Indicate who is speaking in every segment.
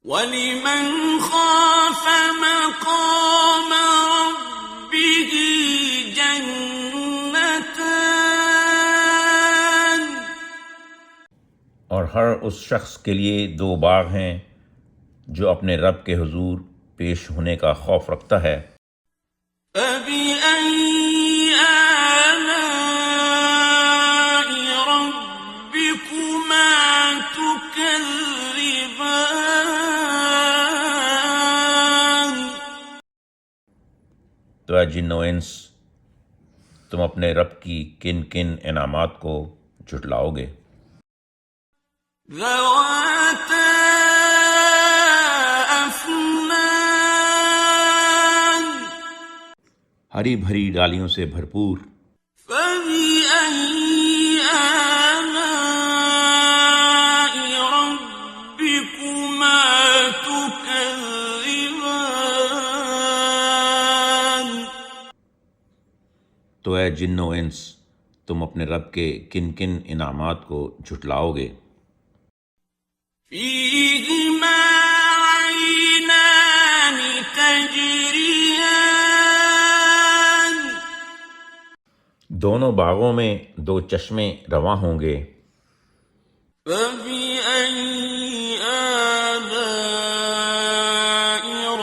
Speaker 1: وَلِمَنْ خَافَ مَقَامَ رَبِّهِ جَنَّتَانِ،
Speaker 2: اور ہر اس شخص کے لیے دو باغ ہیں جو اپنے رب کے حضور پیش ہونے کا خوف رکھتا ہے۔
Speaker 1: فَبِأَيِّ آلَاءِ رَبِّكُمَا تُكَذِّبَانِ،
Speaker 2: تو اے جن و انس، تم اپنے رب کی کن کن انعامات کو جھٹلاؤ گے؟
Speaker 1: ذَوَاتَا أَفْنَانٍ،
Speaker 2: ہری بھری ڈالیوں سے بھرپور۔
Speaker 1: فَبِأَيِّ آلَاءِ رَبِّكُمَا تُكَذِّبَانِ،
Speaker 2: تو اے جن و انس، تم اپنے رب کے کن کن انعامات کو جھٹلاؤ گے؟
Speaker 1: فِيهِمَا عَيْنَانِ تَجْرِيَانِ،
Speaker 2: دونوں باغوں میں دو چشمے رواں ہوں گے۔
Speaker 1: فَبِأَيِّ آلَاءِ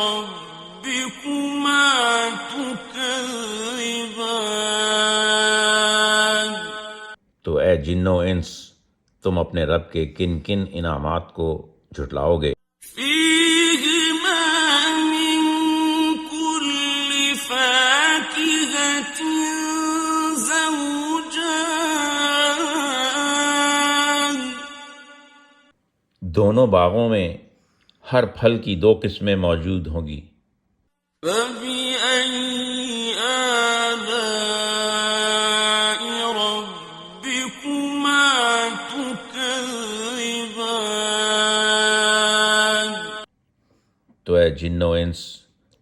Speaker 1: رَبِّكُمَا تُكَذِّبَانِ،
Speaker 2: تو اے جن و انس، تم اپنے رب کے کن کن انعامات کو جھٹلاؤ گے؟
Speaker 1: فِيهِمَا مِن كُلِّ فَاكِهَةٍ زَوْجَانِ،
Speaker 2: دونوں باغوں میں ہر پھل کی دو قسمیں موجود ہوں گی۔
Speaker 1: فَبِأَيِّ آلَاءِ رَبِّكُمَا تُكَذِّبَانِ،
Speaker 2: تو اے جن و انس،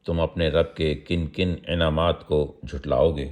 Speaker 2: تم اپنے رب کے کن کن انعامات کو جھٹلاؤ گے؟